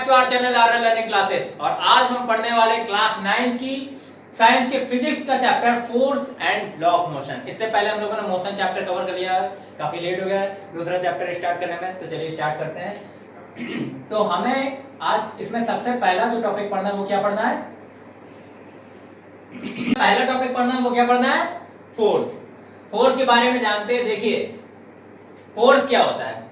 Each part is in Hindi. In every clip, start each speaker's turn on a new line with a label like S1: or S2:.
S1: Back to our channel RL learning classes. और आज हम पढ़ने वाले क्लास 9 की साइंस के फिजिक्स का chapter force and law of motion. इससे पहले हम लोगों ने मोशन चैप्टर कवर कर लिया है, काफी लेट हो गया है दूसरा चैप्टर स्टार्ट करने में, तो चलिए स्टार्ट करते हैं। तो हमें आज इसमें सबसे पहला जो टॉपिक पढ़ना है वो क्या पढ़ना है? पहला टॉपिक पढ़ना है वो क्या पढ़ना है? फोर्स। फोर्स के बारे में जानते हैं। देखिए फोर्स क्या होता है,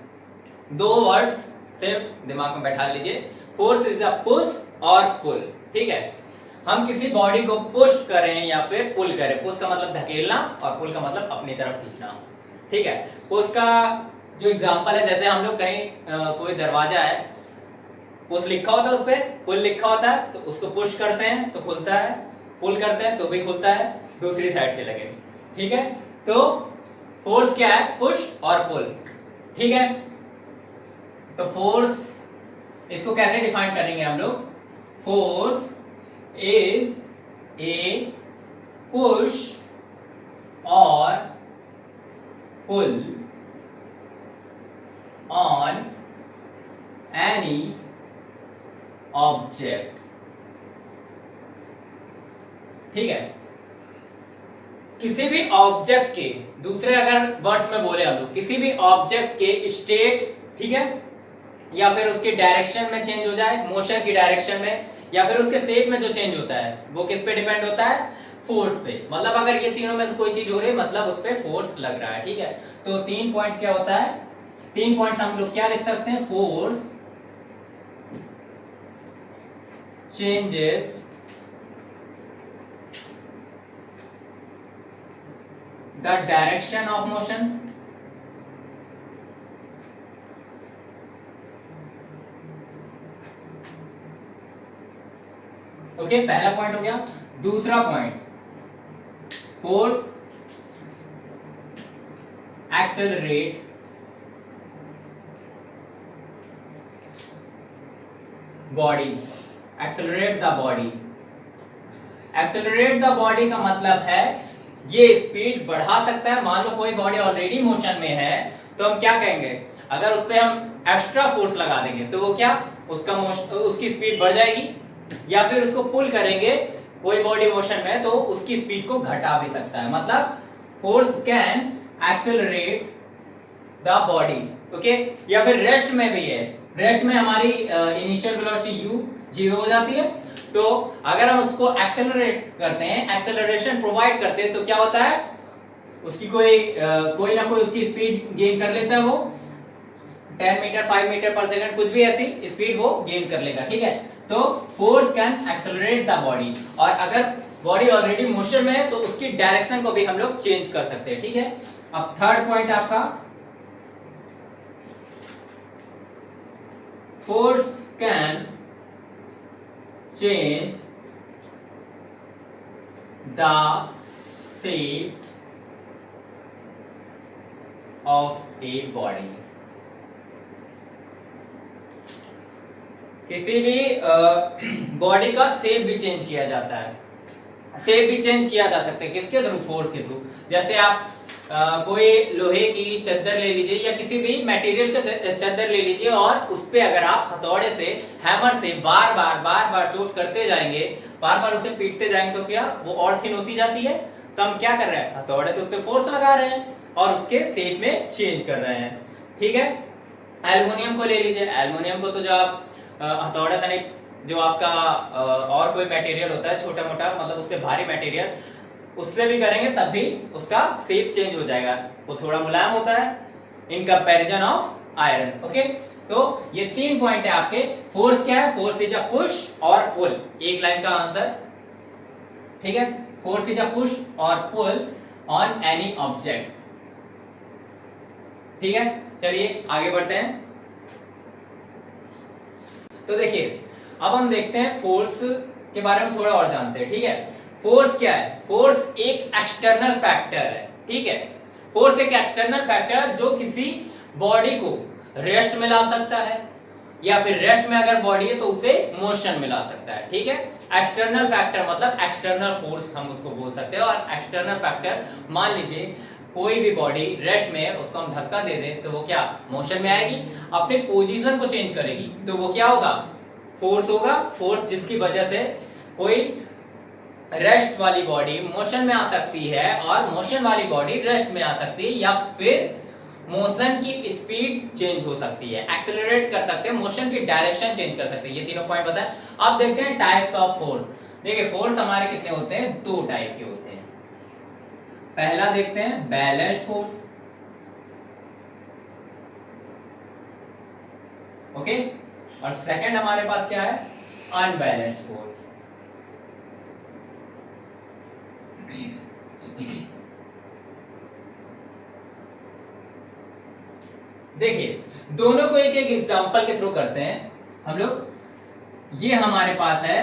S1: दो वर्ड्स सिर्फ दिमाग में बैठा लीजिए। फोर्स इज अ पुश और पुल। ठीक है, हम किसी बॉडी को पुश करें या फिर पुल करें। पुश का मतलब धकेलना और पुल का मतलब अपनी तरफ खींचना। ठीक है, पुश का जो एग्जांपल है, जैसे हम लोग कहीं कोई दरवाजा है, पुश लिखा होता है उस पर, पुल लिखा होता है, तो उसको पुश करते हैं तो खुलता है, पुल करते हैं तो भी खुलता है, दूसरी साइड से लगे। ठीक है, तो फोर्स क्या है? पुश और पुल। ठीक है, तो फोर्स इसको कैसे डिफाइन करेंगे हम लोग? फोर्स इज ए पुश और पुल ऑन एनी ऑब्जेक्ट। ठीक है, किसी भी ऑब्जेक्ट के, दूसरे अगर वर्ड्स में बोले हम लोग, किसी भी ऑब्जेक्ट के स्टेट, ठीक है, या फिर उसके डायरेक्शन में चेंज हो जाए, मोशन की डायरेक्शन में, या फिर उसके शेप में जो चेंज होता है, वो किस पे डिपेंड होता है? फोर्स पे। मतलब अगर ये तीनों में से कोई चीज हो रही है, मतलब उस पे फोर्स लग रहा है। ठीक है, तो 3 पॉइंट क्या होता है? 3 पॉइंट्स हम लोग क्या लिख सकते हैं? Force changes the direction of motion, okay, पहला पॉइंट हो गया। दूसरा point, force accelerate body. Accelerate the body. Accelerate the body का मतलब है ये स्पीड बढ़ा सकता है। मान लो कोई बॉडी ऑलरेडी मोशन में है, तो हम क्या कहेंगे? अगर उस पे हम एक्स्ट्रा फोर्स लगा देंगे तो वो क्या, उसकी स्पीड बढ़ जाएगी। या फिर उसको पुल करेंगे, कोई बॉडी मोशन में, तो उसकी स्पीड को घटा भी सकता है। मतलब force can accelerate the body. Okay, या फिर रेस्ट में भी है। रेस्ट में हमारी इनिशियल वेलोसिटी u 0 हो जाती है, तो अगर हम उसको एक्सेलरेट करते हैं, एक्सेलरेशन प्रोवाइड करते हैं, तो क्या होता है? उसकी कोई ना कोई उसकी स्पीड गेन कर लेता है। वो 10 मीटर 5 मीटर पर सेकंड, कुछ भी ऐसी स्पीड वो गेन कर लेगा। ठीक है, तो force can accelerate the body. और अगर बॉडी ऑलरेडी मोशन में है तो उसकी डायरेक्शन को भी हम लोग चेंज कर सकते हैं। ठीक है, अब थर्ड पॉइंट आपका, force can change the shape of a body। किसी भी बॉडी का शेप भी चेंज किया जाता है। शेप भी चेंज किया जा सकता है किसके थ्रू? फोर्स के थ्रू। जैसे आप कोई लोहे की चद्दर ले लीजिए या किसी भी मटेरियल का चद्दर ले लीजिए, और उस पे अगर आप हथौड़े से, हैमर से बार बार चोट करते जाएंगे, बार बार उसे पीटते जाएंगे, तो क्या वो और थिन होती जाती है? तो हम क्या कर रहे हैं? हथौड़े से उस पे फोर्स लगा रहे हैं और उसके शेप में चेंज कर रहे हैं। ठीक है, एल्युमिनियम को ले लीजिए। एल्युमिनियम को तो जो आप हथौड़े से नहीं, जो आपका और कोई मटेरियल होता है छोटा मोटा, मतलब उससे भारी मटेरियल, उससे भी करेंगे तब भी उसका शेप चेंज हो जाएगा, वो थोड़ा मुलायम होता है in comparison of iron. Okay, तो ये 3 पॉइंट है आपके। फोर्स क्या है? फोर्स इज अ पुश और पुल। एक लाइन का आंसर। ठीक है, फोर्स इज अ पुश और पुल ऑन एनी ऑब्जेक्ट। ठीक है, चलिए आगे बढ़ते हैं। तो देखिए अब हम देखते हैं फोर्स के बारे में थोड़ा और जानते हैं। ठीक है, फोर्स क्या है? फोर्स एक एक्सटर्नल फैक्टर है। ठीक है, फोर्स एक एक्सटर्नल फैक्टर है जो किसी बॉडी को रेस्ट में ला सकता है, या फिर रेस्ट में अगर बॉडी है तो उसे मोशन में ला सकता है। ठीक है, एक्सटर्नल फैक्टर मतलब एक्सटर्नल फोर्स हम उसको बोल सकते हैं। और एक्सटर्नल फैक्टर, मान लीजिए कोई भी बॉडी रेस्ट में है, उसको हम धक्का दे दें तो वो क्या मोशन में आएगी, अपने पोजीशन को चेंज करेगी, तो वो क्या होगा फोर्स होगा, फोर्स जिसकी वजह से कोई रेस्ट वाली बॉडी मोशन में आ सकती है और मोशन वाली बॉडी रेस्ट में आ सकती है, या फिर मोशन की स्पीड चेंज हो सकती है, एक्सेलरेट कर सकते हैं, मोशन की डायरेक्शन चेंज कर सकते हैं। ये तीनों पॉइंट बताएं। अब देखते हैं टाइप्स ऑफ फोर्स। देखिए फोर्स हमारे कितने होते हैं, दो टाइप के होते हैं। पहला देखते हैं बैलेंस्ड फोर्स, ओके, और सेकंड हमारे पास क्या है, अनबैलेंस्ड फोर्स। देखिए दोनों को एक एक एग्जांपल के थ्रू करते हैं हम लोग। ये हमारे पास है,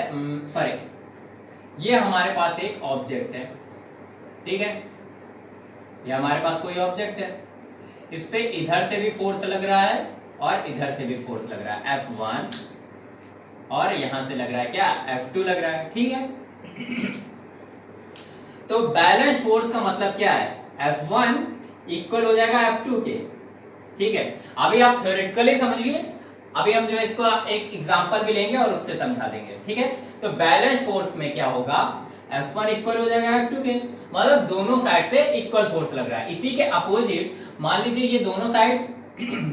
S1: ये हमारे पास एक ऑब्जेक्ट है, ठीक है, ये हमारे पास कोई ऑब्जेक्ट है, इस पे इधर से भी फोर्स लग रहा है और इधर से भी फोर्स लग रहा है F1, और यहां से लग रहा है क्या, F2 लग रहा है, ठीक है। तो बैलेंस्ड फोर्स का मतलब क्या है, F1 इक्वल हो जाएगा F2 के, ठीक है। अभी आप थ्योरेटिकली समझिए, अभी हम जो है इसको एक एग्जांपल भी लेंगे और उससे समझा देंगे, ठीक है। तो बैलेंस्ड फोर्स में क्या होगा, F1 इक्वल हो जाएगा F2 के, मतलब दोनों साइड से इक्वल फोर्स लग रहा है। इसी के अपोजिट मान लीजिए ये दोनों साइड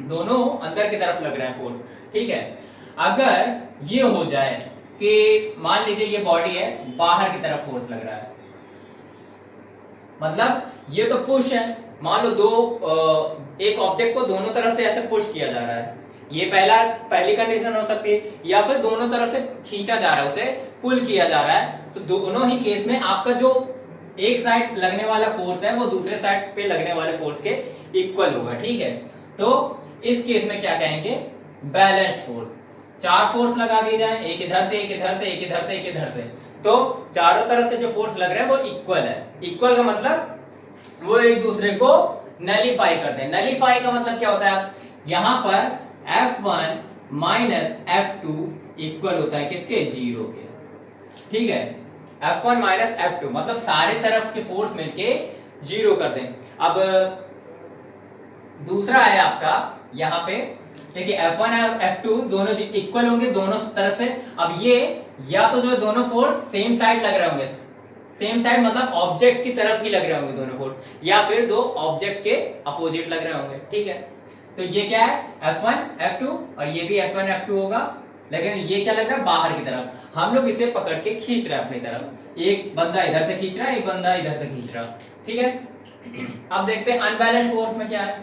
S1: दोनों अंदर की तरफ लग रहे हैं फोर्स, ठीक है। अगर ये हो जाए कि मान लीजिए ये बॉडी है, बाहर की तरफ फोर्स लग रहा है, मतलब ये तो पुश है, मान लो एक ऑब्जेक्ट को दोनों तरफ से ऐसे पुश किया जा रहा है, ये पहली कंडीशन हो सकती है, या फिर दोनों तरफ से खींचा जा रहा है, उसे पुल किया जा रहा है। तो दोनों ही केस में आपका जो एक साइड लगने वाला फोर्स है वो दूसरे साइड पे लगने वाले फोर्स के इक्वल होगा, ठीक है। तो इस केस में क्या कहेंगे, बैलेंस्ड फोर्स। चार फोर्स लगा दिए जाए, एक इधर से, एक इधर से, एक इधर से, एक इधर से, तो चारों तरफ से जो फोर्स लग रहे हैं वो इक्वल है। इक्वल का मतलब वो एक दूसरे को नलीफाई करते हैं। नलीफाई का मतलब क्या होता है, यहां पर F1 माइनस F2 इक्वल होता है किसके, जीरो के, ठीक है। F1 माइनस F2 मतलब सारे तरफ के फोर्स मिलके जीरो कर दें। अब दूसरा है आपका यहाँ पे, देखिए F1 और F2 दोनों इक्वल होंगे दोनों तरफ से। अब ये या तो जो दोनों फोर्स सेम साइड लग रहे होंगे, सेम साइड मतलब ऑब्जेक्ट की तरफ ही लग रहे होंगे दोनों फोर्स, या फिर दो ऑब्जेक्ट के अपोजिट लग रहे होंगे, ठीक है। तो ये क्या है, F1 F2, और ये भी F1 F2 होगा, लेकिन ये क्या लग रहा है, बाहर की तरफ। हम लोग इसे पकड़ के खींच रहे हैं अपनी तरफ, एक बंदा इधर से खींच रहा है, एक बंदा इधर से खींच रहा है, ठीक है। अब देखते हैं अनबैलेंस्ड फोर्स में क्या है।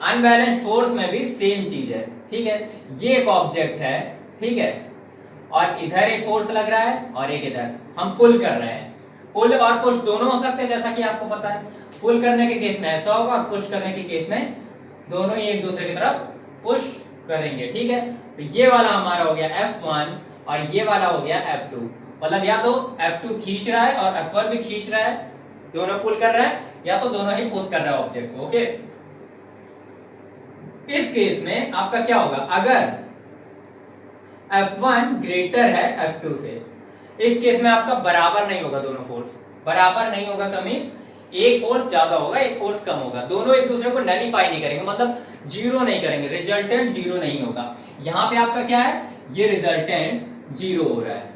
S1: अनबैलेंस्ड फोर्स में भी सेम चीज है, ठीक है। ये एक ऑब्जेक्ट है, ठीक है, और इधर एक फोर्स लग रहा है और एक इधर, हम पुल कर रहे हैं। पुल और पुश दोनों हो सकते हैं, जैसा कि आपको पता है। पुल करने के केस में ऐसा होगा और पुश करने के केस में दोनों ही एक दूसरे की तरफ पुश करेंगे, ठीक है। तो ये वाला हमारा हो गया F1 और ये वाला हो गया F2, मतलब या तो F2 खींच रहा है और F1 भी खींच रहा है, दोनों पुल कर रहे हैं, या तो दोनों ही पुश कर रहे हैं ऑब्जेक्ट को, ओके। इस केस में आपका क्या होगा, अगर F1 ग्रेटर है F2 से, इस केस में आपका बराबर नहीं होगा, दोनों फोर्स बराबर नहीं होगा का मींस एक फोर्स ज्यादा होगा, एक फोर्स कम होगा, दोनों एक दूसरे को नलीफाई नहीं करेंगे, मतलब जीरो नहीं करेंगे, रिजल्टेंट जीरो नहीं होगा। यहां पे आपका क्या है, ये रिजल्टेंट जीरो हो रहा है,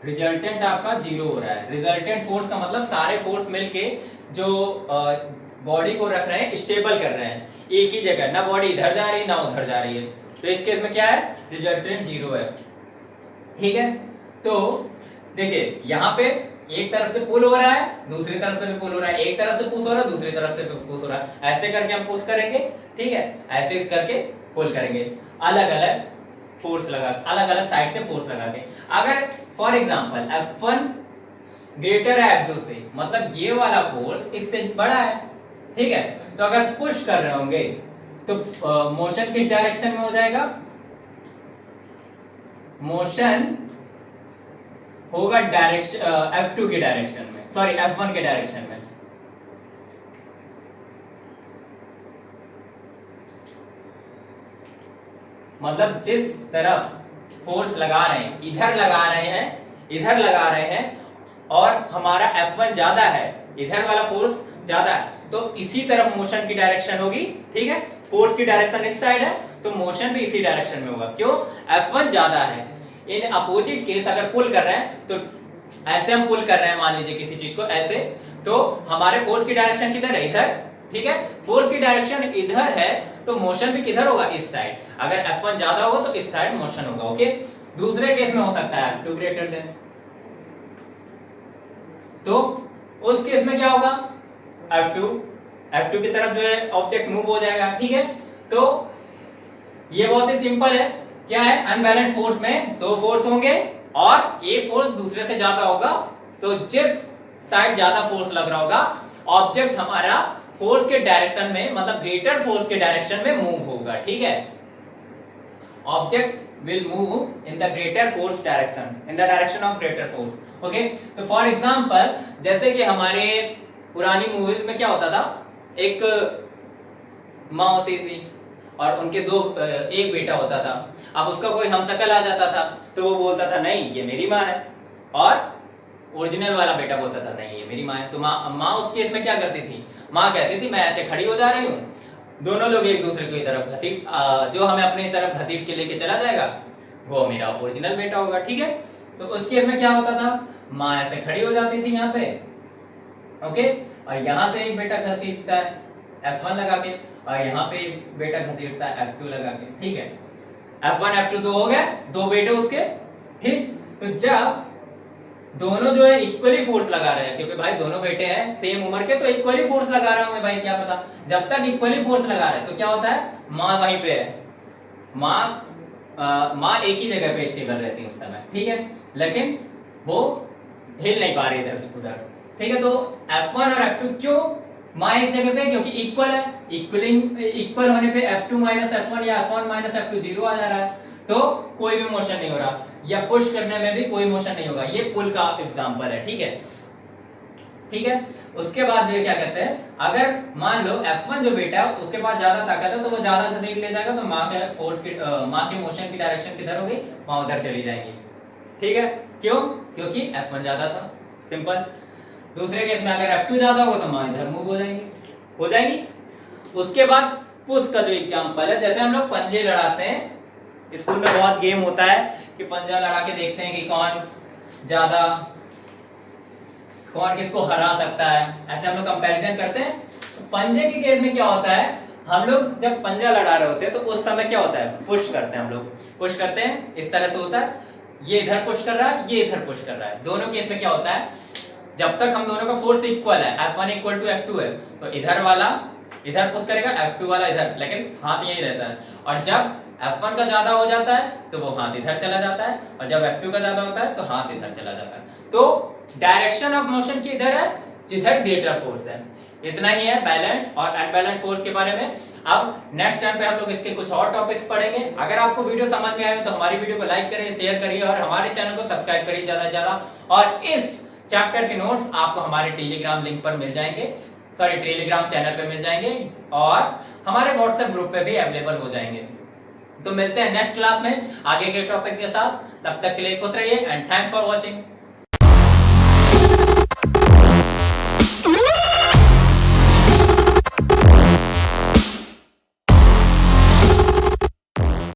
S1: रिजल्टेंट आपका जीरो हो रहा है। रिजल्टेंट फोर्स का मतलब सारे फोर्स मिलके जो बॉडी को रख रहे हैं, स्टेबल कर रहे हैं एक ही जगह, ना बॉडी इधर जा रही है ना उधर जा रही है। तो इस केस में क्या है, रिजल्टेंट जीरो है, ठीक है। तो देखिए यहाँ पे एक तरफ से पुल हो रहा है, दूसरी तरफ से भी पुल हो रहा है, एक तरफ से पुश हो रहा है, दूसरी तरफ से पुश हो रहा है, ऐसे करके हम पुश करेंगे, ठीक है, ऐसे करके पुल करेंगे, अलग अलग फोर्स लगा, अलग अलग साइड से फोर्स लगा के। अगर फॉर एग्जांपल F1 ग्रेटर है F2 से, मतलब ये वाला फोर्स इससे बड़ा है, ठीक है, तो अगर पुश कर रहे होंगे तो मोशन किस डायरेक्शन में हो जाएगा, मोशन होगा डायरेक्शन F2 के डायरेक्शन में, सॉरी F1 के डायरेक्शन में। मतलब जिस तरफ फोर्स लगा रहे हैं, इधर लगा रहे हैं, इधर लगा रहे हैं, और हमारा F1 ज्यादा है, इधर वाला फोर्स ज्यादा है तो इसी तरफ मोशन की डायरेक्शन होगी, ठीक है। फोर्स की डायरेक्शन इस साइड है तो मोशन भी इसी डायरेक्शन में होगा, क्यों? F1 ज्यादा है। इन अपोजिट केस अगर पुल कर रहे हैं तो ऐसे हम पुल कर रहे हैं, मान लीजिए किसी चीज को ऐसे, तो हमारे फोर्स की डायरेक्शन किधर है? इधर, ठीक है। फोर्स की डायरेक्शन इधर है तो मोशन भी किधर होगा? इस साइड। अगर F1 ज्यादा होगा तो इस साइड मोशन होगा, ओके। दूसरे केस में हो सकता है F2 ग्रेटर देन, तो उस केस में क्या होगा? F2 की तरफ जो है ऑब्जेक्ट मूव हो जाएगा, ठीक है। तो ये बहुत ही सिंपल है। क्या है? अनबैलेंस फोर्स में दो फोर्स होंगे और एक फोर्स दूसरे से ज्यादा होगा, तो जिस साइड ज्यादा फोर्स लग रहा होगा ऑब्जेक्ट हमारा फोर्स के डायरेक्शन में, मतलब ग्रेटर फोर्स के डायरेक्शन में मूव होगा, ठीक है। Object will move in the greater force direction, in the direction of greater force, okay. तो फॉर एग्जांपल जैसे कि हमारे पुरानी मूवीज में क्या होता था, एक माँ होती थी और उनके एक बेटा होता था। अब उसका कोई हमशक्ल आ जाता था तो वो बोलता था नहीं ये मेरी माँ है, और ओरिजिनल वाला बेटा बोलता था नहीं ये मेरी माँ है। तो माँ उस केस में क्या करती थी? माँ कहती थी मैं ऐसे खड़ी हो जा रही हूँ, दोनों लोग एक दूसरे की तरफ घसीट, जो हमें अपनी तरफ घसीट के लेके चला जाएगा वो मेरा ओरिजिनल बेटा होगा, ठीक है। तो उस केस में क्या होता था? माँ ऐसे खड़ी हो जाती थी यहाँ पे, ओके, और यहाँ से एक बेटा घसीटता है F1 लगा के, और यहाँ पे एक बेटा घसीटता है F2 लगा के, ठीक है। F1 F2 तो हो गए दो बेटे उसके, ठीक। तो जब दोनों जो है इक्वली फोर्स लगा रहे हैं, क्योंकि भाई दोनों बेटे हैं सेम उम्र के, तो इक्वली फोर्स लगा रहे होंगे भाई, क्या पता। जब तक इक्वली फोर्स लगा रहे हैं तो क्या होता है? माँ वहीं पे है, माँ एक ही जगह पे स्टेबल रहती है उस समय, ठीक है, लेकिन वो हिल नहीं पा रही इधर उधर, ठीक है। तो F1 और F2 क्यों माँ एक जगह पे? क्योंकि इक्वल है, इक्वल होने पे F2 माइनस F1 या F1 माइनस F2 जीरो आ जा रहा है, तो कोई भी मोशन नहीं हो रहा, या पुश करने में भी कोई मोशन नहीं होगा। ये पुल का एग्जांपल है, ठीक है, ठीक है। उसके बाद जो क्या कहते हैं, अगर मान लो F1 जो बेटा है उसके पास ज्यादा ताकत है तो वो ज्यादा घसीट ले जाएगा, तो माँ के फोर्स की माँ के मोशन की डायरेक्शन किधर होगी? माँ उधर चली जाएंगी, ठीक है। क्यों? क्योंकि F1 ज्यादा था, सिंपल। दूसरे केस में अगर F2 ज्यादा होगा तो माँ इधर मूव हो जाएंगी। उसके बाद पुश का जो एग्जांपल है, जैसे हम लोग पंजे लड़ाते हैं, स्कूल में बहुत गेम होता है कि पंजा लड़ा के देखते हैं कि कौन किसको हरा सकता है, ऐसे हम लोग कंपैरिजन करते हैं। तो पंजे के केस में क्या होता है, हम लोग जब पंजा लड़ा रहे होते हैं तो उस समय क्या होता है? पुश करते हैं, हम लोग पुश करते हैं, इस तरह से होता है, ये इधर पुश कर रहा है, ये इधर पुश कर रहा है। दोनों केस में क्या होता है, जब तक हम दोनों का फोर्स इक्वल है, F1 इक्वल टू F2 है, तो इधर वाला इधर पुश करेगा, F2 वाला इधर, लेकिन हाथ यही रहता है। और जब F1 का ज्यादा हो जाता है तो वो हाथ इधर चला जाता है, और जब F2 का ज्यादा होता है तो हाथ इधर चला जाता है। तो डायरेक्शन ऑफ मोशन की इधर है जिधर ग्रेटर फोर्स है। इतना ही है बैलेंस और अनबैलेंस फोर्स के बारे में। अब नेक्स्ट टाइम पे हम लोग इसके कुछ और टॉपिक्स पढ़ेंगे। अगर आपको वीडियो समझ में आए तो हमारी वीडियो को लाइक करिए, शेयर करिए और हमारे चैनल को सब्सक्राइब करिए ज्यादा से ज्यादा। और इस चैप्टर के नोट्स आपको हमारे टेलीग्राम लिंक पर मिल जाएंगे, सॉरी टेलीग्राम चैनल पे मिल जाएंगे, और हमारे व्हाट्सएप ग्रुप पे भी अवेलेबल हो जाएंगे। तो मिलते हैं नेक्स्ट क्लास में आगे के टॉपिक के साथ, तब तक के लिए खुश रहिए एंड थैंक्स फॉर वॉचिंग।